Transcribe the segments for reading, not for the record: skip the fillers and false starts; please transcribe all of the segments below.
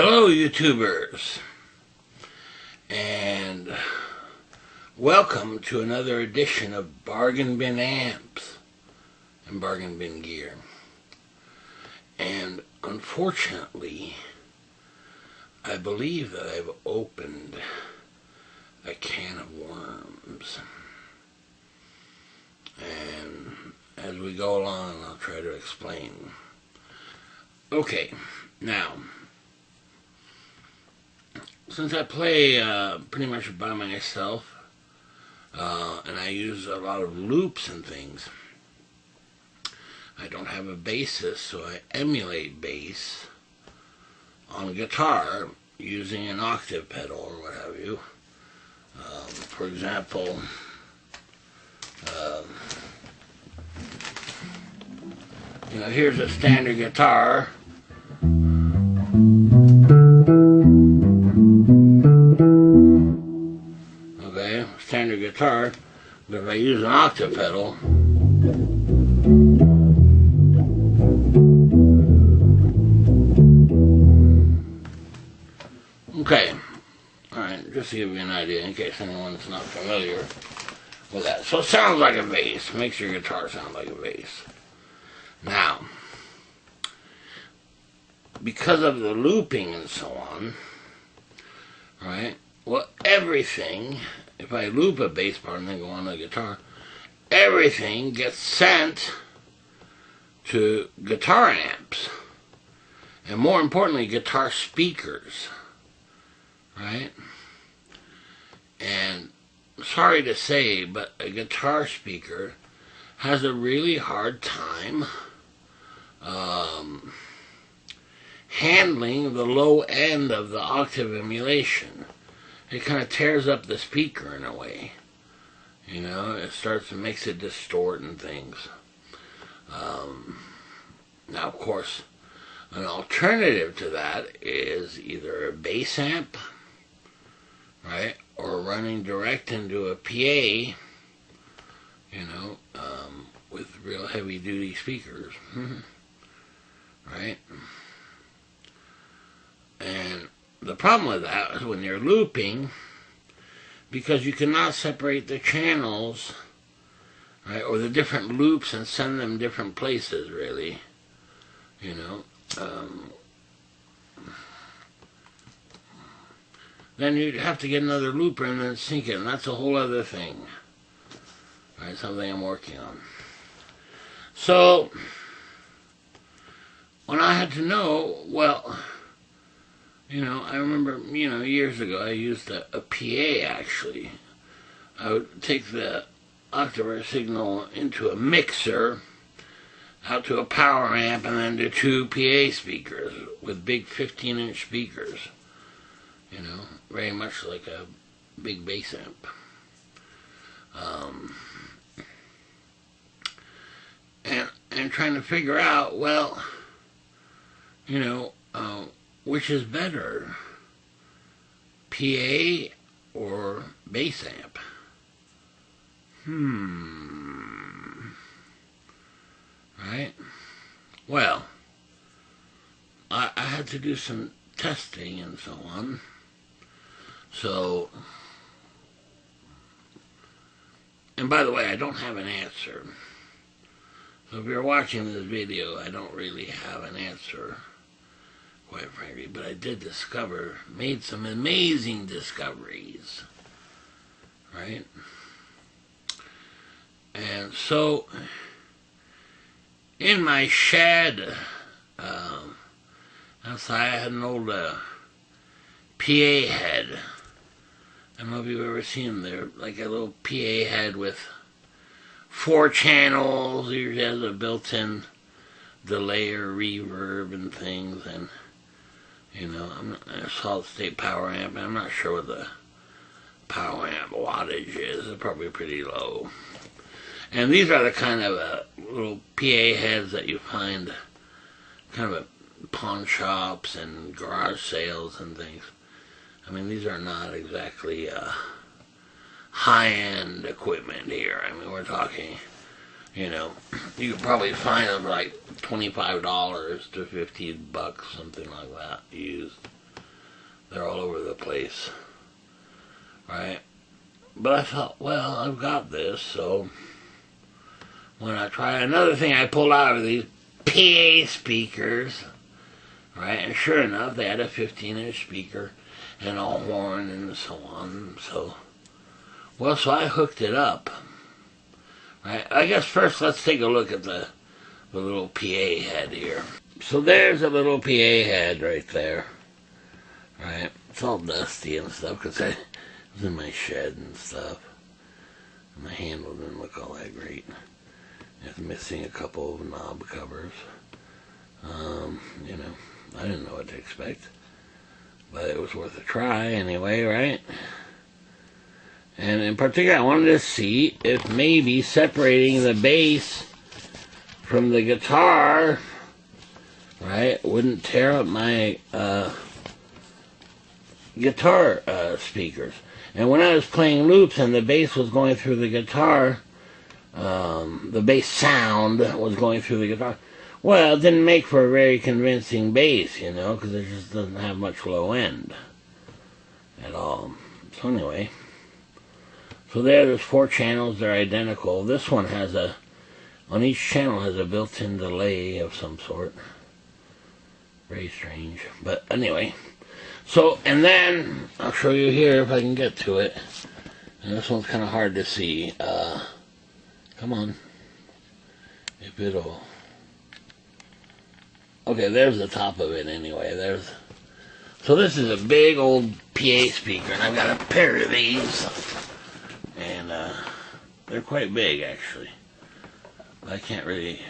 Hello YouTubers, and welcome to another edition of Bargain Bin Amps and Bargain Bin Gear. And unfortunately, I believe that I've opened a can of worms. And as we go along, I'll try to explain. Okay, now, since I play pretty much by myself, and I use a lot of loops and things, I don't have a bassist, so I emulate bass on guitar using an octave pedal or what have you. For example, here's a standard guitar. Okay, standard guitar, but if I use an octave pedal, okay, alright, just to give you an idea in case anyone's not familiar with that. So it sounds like a bass, makes your guitar sound like a bass. Now, because of the looping and so on, right? Well, everything, if I loop a bass part and then go on the guitar, everything gets sent to guitar amps, and more importantly, guitar speakers, right? And sorry to say, but a guitar speaker has a really hard time handling the low end of the octave emulation. It kind of tears up the speaker in a way. It starts to makes it distort and things. Now, of course, an alternative to that is either a bass amp, right, or running direct into a PA, with real heavy-duty speakers, right? And the problem with that is when you're looping, because you cannot separate the channels, right, or the different loops and send them different places, really, then you'd have to get another looper and then sync it, and that's a whole other thing, right, something I'm working on. So, when I had to know, well, I remember, years ago I used a PA, actually. I would take the octave signal into a mixer, out to a power amp, and then to two PA speakers with big 15-inch speakers. Very much like a big bass amp. And trying to figure out, well, which is better, PA or bass amp? Right? Well, I had to do some testing and so on. So, and by the way, I don't have an answer. So if you're watching this video, I don't really have an answer, quite frankly, but I did made some amazing discoveries, right? And so, in my shed, outside, I had an old PA head. I don't know if you've ever seen them. They're like a little PA head with 4 channels. It has a built-in delay or reverb and things, and a solid-state power amp. I'm not sure what the power amp wattage is. It's probably pretty low. And these are the kind of little PA heads that you find kind of at pawn shops and garage sales and things. I mean, these are not exactly high-end equipment here. I mean, we're talking, you could probably find them for like $25 to $50, something like that, used. they're all over the place, right? But I thought, well, I've got this, so when I try another thing, I pulled out of these PA speakers, right? And sure enough, they had a 15-inch speaker and a horn and so on. So I hooked it up, right? I guess first let's take a look at the little PA head here. So there's a little PA head right there, right? It's all dusty and stuff because I was in my shed and stuff. And the handle didn't look all that great. It's missing a couple of knob covers. You know, I didn't know what to expect, but it was worth a try anyway, right? And in particular, I wanted to see if maybe separating the bass from the guitar, right, wouldn't tear up my guitar speakers. And when I was playing loops and the bass was going through the guitar, the bass sound was going through the guitar, well, it didn't make for a very convincing bass, you know, because it just doesn't have much low end at all. So anyway, so there's 4 channels. They're identical. This one has on each channel has a built-in delay of some sort. Very strange. But anyway, so, and then I'll show you here if I can get to it. And this one's kind of hard to see. Come on. If it'll... Okay, there's the top of it anyway. So this is a big old PA speaker, and I've got a pair of these. And they're quite big, actually. I can't really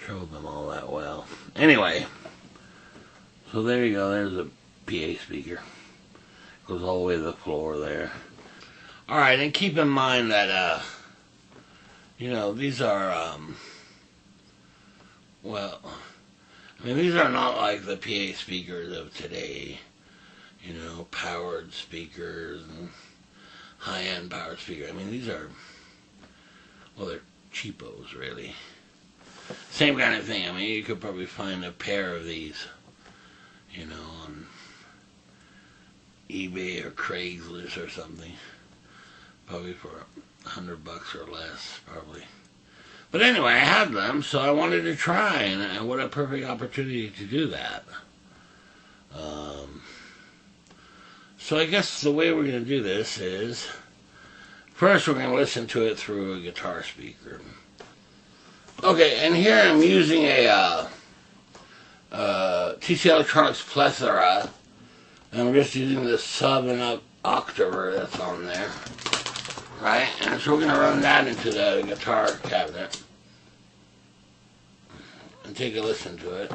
show them all that well. Anyway, so there you go. There's a PA speaker. Goes all the way to the floor there. Alright, and keep in mind that, you know, these are, well, I mean, these are not like the PA speakers of today. You know, powered speakers and high-end powered speakers. I mean, these are, well, they're cheapos, really. Same kind of thing. I mean, you could probably find a pair of these, you know, on eBay or Craigslist or something. Probably for $100 or less, probably. But anyway, I had them, so I wanted to try, and what a perfect opportunity to do that. So I guess the way we're going to do this is, first we're going to listen to it through a guitar speaker. Okay, and here I'm using a TC Electronics Plethora, and I'm just using the sub and up octaver that's on there, right? And so we're going to run that into the guitar cabinet and take a listen to it.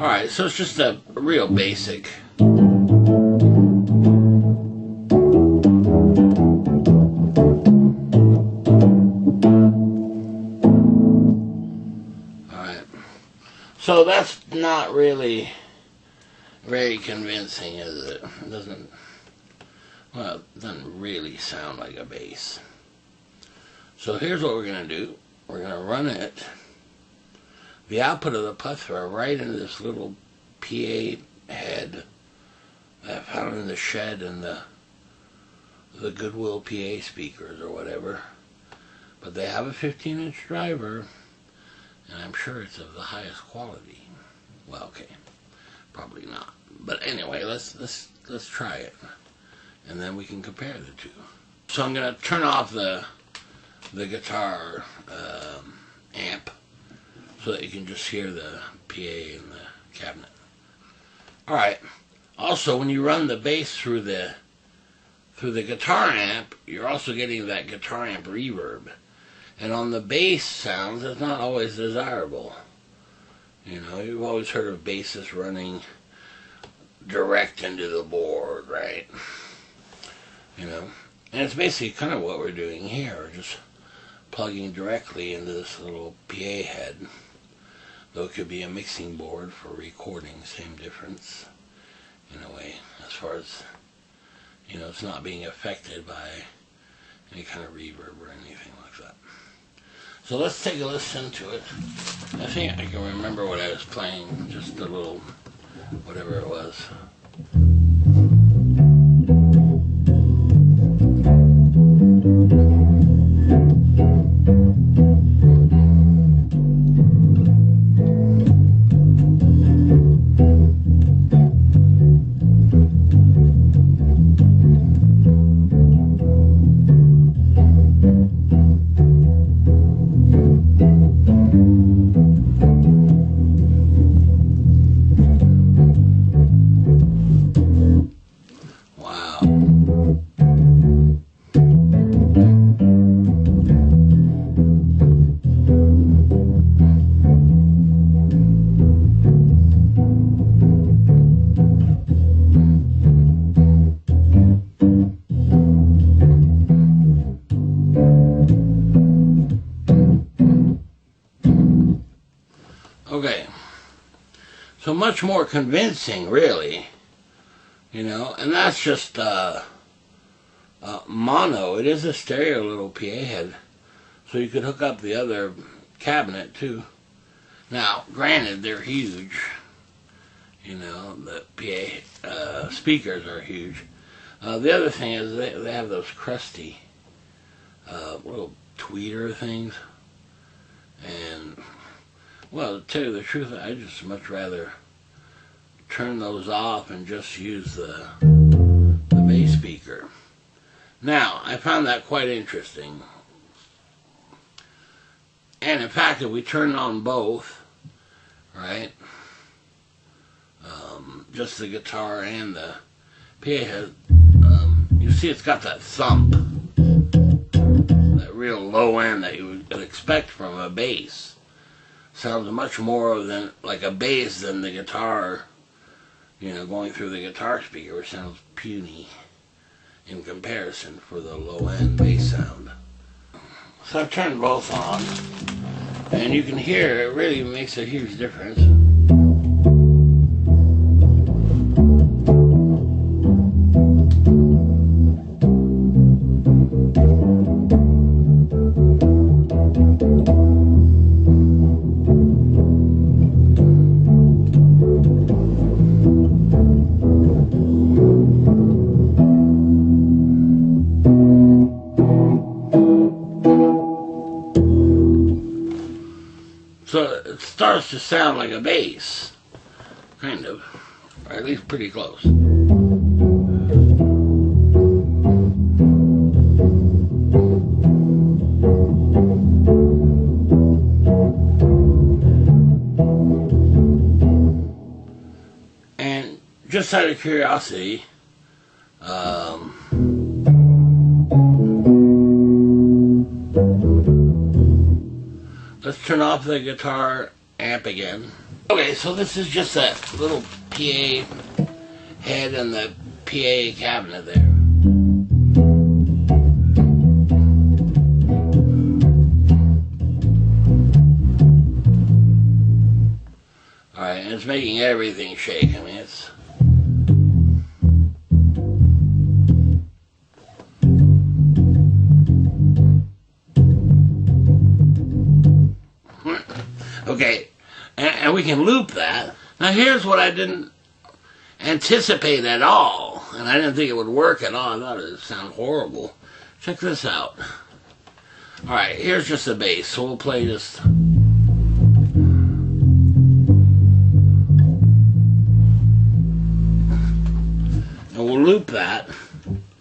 Alright, so it's just a real basic. Alright, so that's not really very convincing, is it? It doesn't, well, it doesn't really sound like a bass. So here's what we're going to do. We're going to run it, the output of the plethora, right into this little PA head that I found in the shed and the Goodwill PA speakers or whatever. But they have a 15-inch driver, and I'm sure it's of the highest quality. Well, okay, probably not. But anyway, let's try it, and then we can compare the two. So I'm going to turn off the guitar amp so that you can just hear the PA in the cabinet. Alright, also when you run the bass through the guitar amp, you're also getting that guitar amp reverb. And on the bass sounds, it's not always desirable. You know, you've always heard of basses running direct into the board, right? You know, and it's basically kind of what we're doing here. We're just plugging directly into this little PA head. Though it could be a mixing board for recording, same difference in a way, as far as, you know, it's not being affected by any kind of reverb or anything like that. So let's take a listen to it. I think I can remember what I was playing, just a little, whatever it was. Okay, so much more convincing, really, you know, and that's just mono. It is a stereo little PA head, so you could hook up the other cabinet too. Now, granted, they're huge, you know, the PA speakers are huge. The other thing is they have those crusty little tweeter things, and well, to tell you the truth, I just much rather turn those off and just use the bass speaker. Now, I found that quite interesting. And in fact, if we turn on both, right, just the guitar and the PA head, you see it's got that thump, that real low end that you would expect from a bass. Sounds much more than like a bass than the guitar, you know, going through the guitar speaker, which sounds puny in comparison for the low end bass sound. So I've turned both on, and you can hear it really makes a huge difference. So it starts to sound like a bass, kind of, or at least pretty close. And just out of curiosity, let's turn off the guitar amp again. Okay, so this is just that little PA head and the PA cabinet there. Alright, and it's making everything shake. I mean, it's... Okay, and we can loop that. Now here's what I didn't anticipate at all, and I didn't think it would work at all. I thought it would sound horrible. Check this out. Alright, here's just the bass, so we'll play just... And we'll loop that.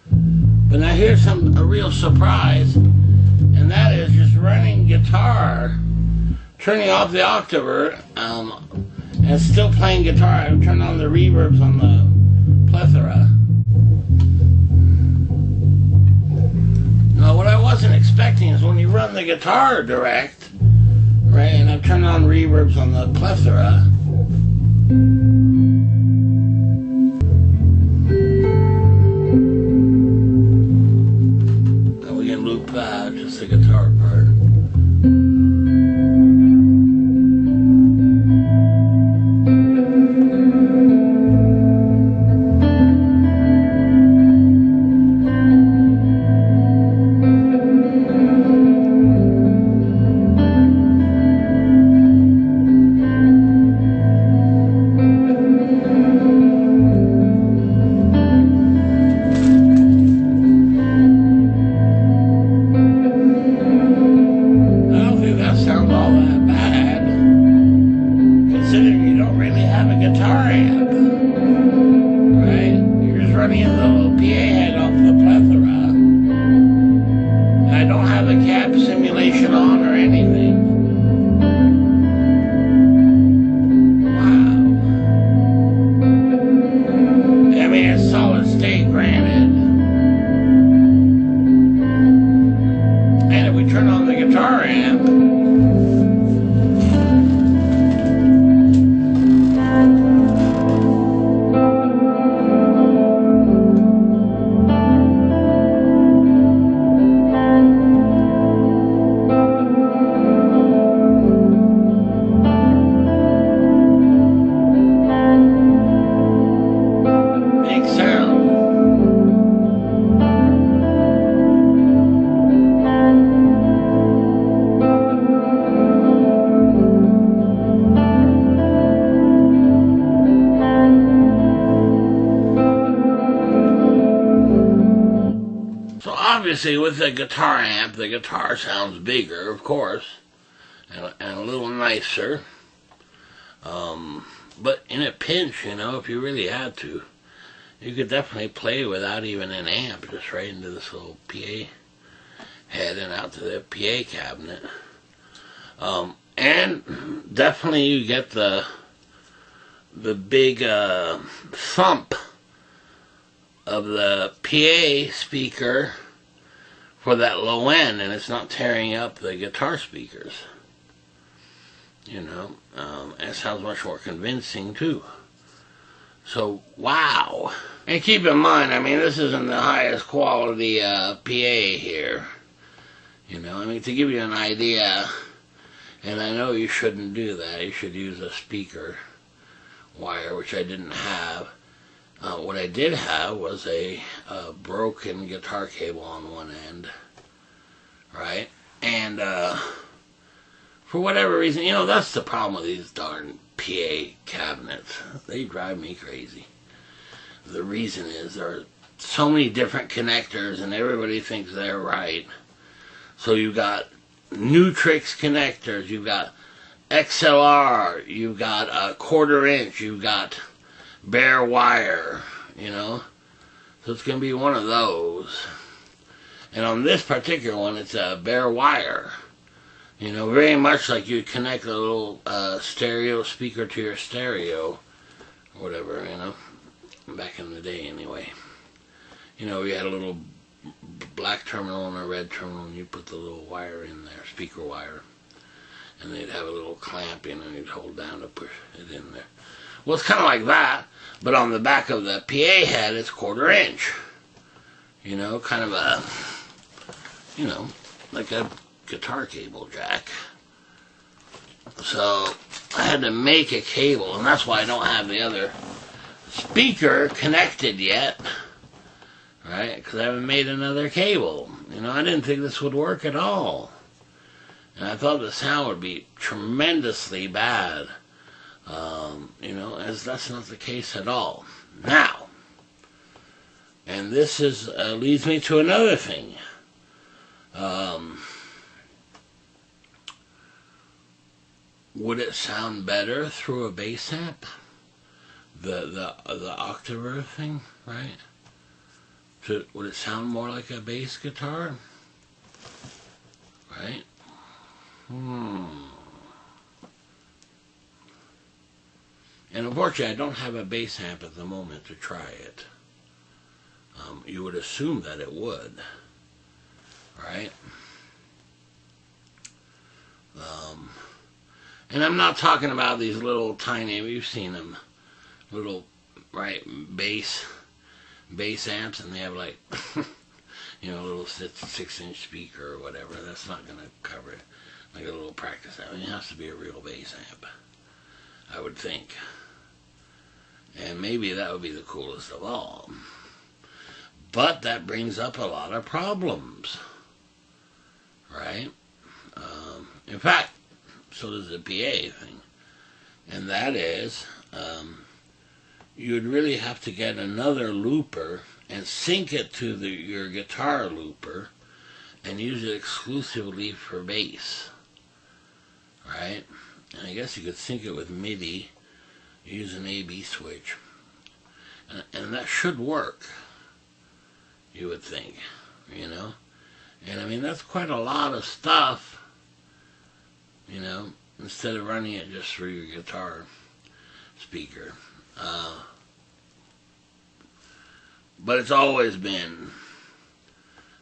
But now here's a real surprise, and that is just running guitar, turning off the octaver, and still playing guitar. I've turned on the reverbs on the plethora. Now, what I wasn't expecting expecting is when you run the guitar direct, right, and I've turned on reverbs on the plethora. And we can loop just the guitar part. Obviously, with the guitar amp, the guitar sounds bigger, of course, and a little nicer. But in a pinch, you know, if you really had to, you could definitely play without even an amp, just right into this little PA head and out to the PA cabinet. And definitely you get the big thump of the PA speaker for that low end, and it's not tearing up the guitar speakers. You know, and it sounds much more convincing too. So, wow. And keep in mind, I mean, this isn't the highest quality PA here. You know, I mean, to give you an idea, and I know you shouldn't do that, you should use a speaker wire, which I didn't have. What I did have was a broken guitar cable on one end, right? And for whatever reason, you know, that's the problem with these darn PA cabinets. They drive me crazy. The reason is there are so many different connectors and everybody thinks they're right. So you've got Nutrix connectors, you've got XLR, you've got a 1/4 inch, you've got bare wire, you know. So it's going to be one of those. And on this particular one, it's a bare wire. You know, very much like you connect a little stereo speaker to your stereo, or whatever, you know, back in the day anyway. You know, you had a little black terminal and a red terminal, and you put the little wire in there, speaker wire, and they'd have a little clamp, you know, and you'd hold down to push it in there. Well, it's kind of like that, but on the back of the PA head, it's 1/4 inch. You know, kind of a, you know, like a guitar cable jack. So I had to make a cable, and that's why I don't have the other speaker connected yet, right? Because I haven't made another cable. You know, I didn't think this would work at all, and I thought the sound would be tremendously bad. You know, as that's not the case at all. Now, and this is leads me to another thing. Would it sound better through a bass amp? The octaver thing, right? Would it sound more like a bass guitar? Right? And unfortunately, I don't have a bass amp at the moment to try it. You would assume that it would, right? And I'm not talking about these little tiny, you've seen them, little, right, bass amps, and they have like, you know, a little 6-inch speaker or whatever. That's not going to cover it. Like a little practice amp. I mean, it has to be a real bass amp, I would think. And maybe that would be the coolest of all. But that brings up a lot of problems, right? In fact, so does the PA thing. And that is, you would really have to get another looper and sync it to your guitar looper and use it exclusively for bass, right? And I guess you could sync it with MIDI, use an A/B switch, and that should work, you would think, you know? And I mean, that's quite a lot of stuff, you know, instead of running it just through your guitar speaker. But it's always been,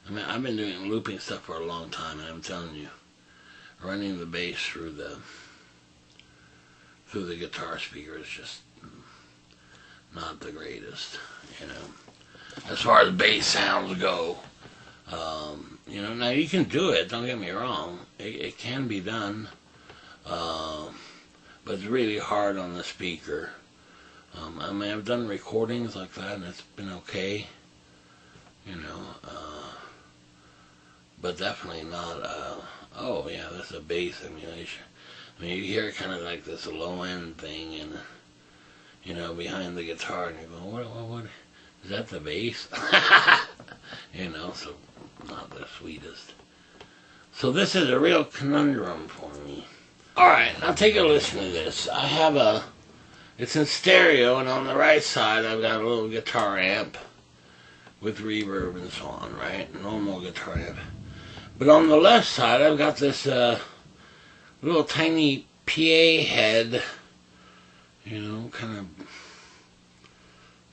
I mean, I've been doing looping stuff for a long time, and I'm telling you, running the bass through the guitar speaker is just not the greatest, you know, as far as bass sounds go. You know, now you can do it, don't get me wrong, it can be done, but it's really hard on the speaker. I mean, I've done recordings like that, and it's been okay, you know, but definitely not, oh yeah, that's a bass emulation. I mean, you hear kind of like this low-end thing, and, you know, behind the guitar, and you're going, what, is that the bass? You know, so not the sweetest. So this is a real conundrum for me. Alright, now take a listen to this. I have it's in stereo, and on the right side I've got a little guitar amp with reverb and so on, right? Normal guitar amp. But on the left side I've got this little tiny PA head, you know, kind of,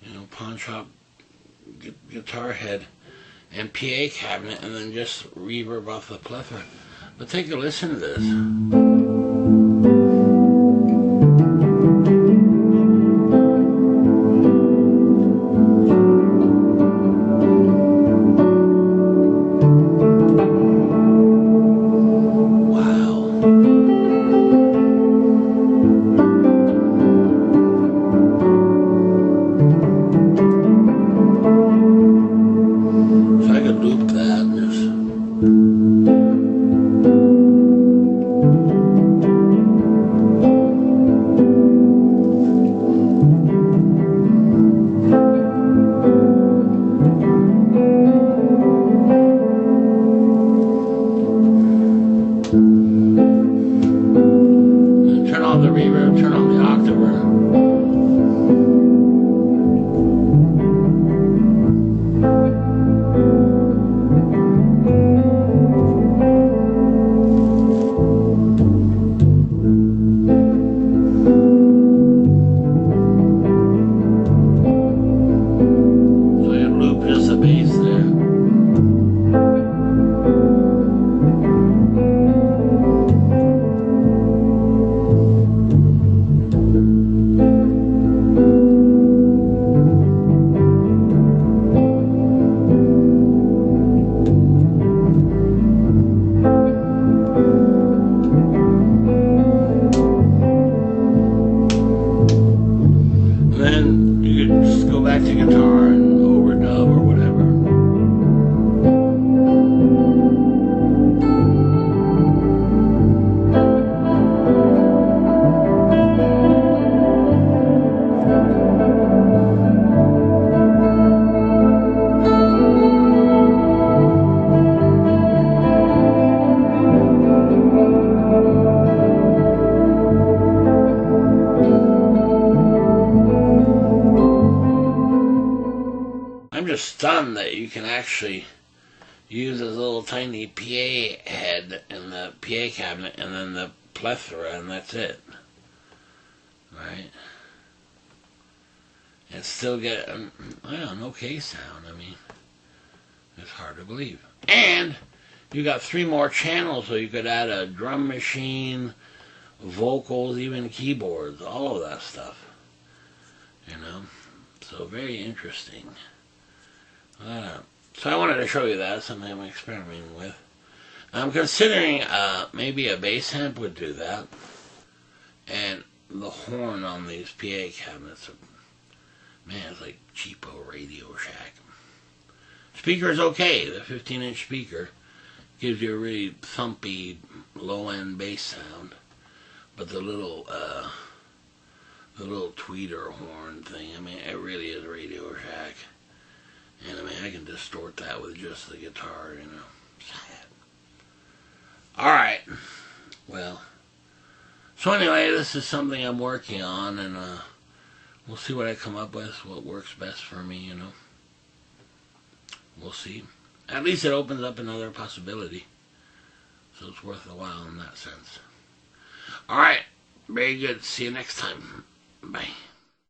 you know, pawn shop guitar head and PA cabinet, and then just reverb off the plethora. But take a listen to this. Stunned that you can actually use this little tiny PA head in the PA cabinet and then the plethora, and that's it, right? And still get an okay sound. I mean, it's hard to believe. And you got 3 more channels, so you could add a drum machine vocals, even keyboards, all of that stuff. You know, so very interesting. So I wanted to show you that, something I'm experimenting with. I'm considering maybe a bass amp would do that. And the horn on these PA cabinets, man, it's like cheapo Radio Shack. Speaker's okay. The 15-inch speaker gives you a really thumpy, low-end bass sound. But the little tweeter horn thing, I mean, it really is Radio Shack. And I mean, I can distort that with just the guitar, you know. Sad. Alright. Well. So anyway, this is something I'm working on, and we'll see what I come up with, what works best for me, you know. We'll see. At least it opens up another possibility. So it's worth a while in that sense. Alright. Very good. See you next time. Bye.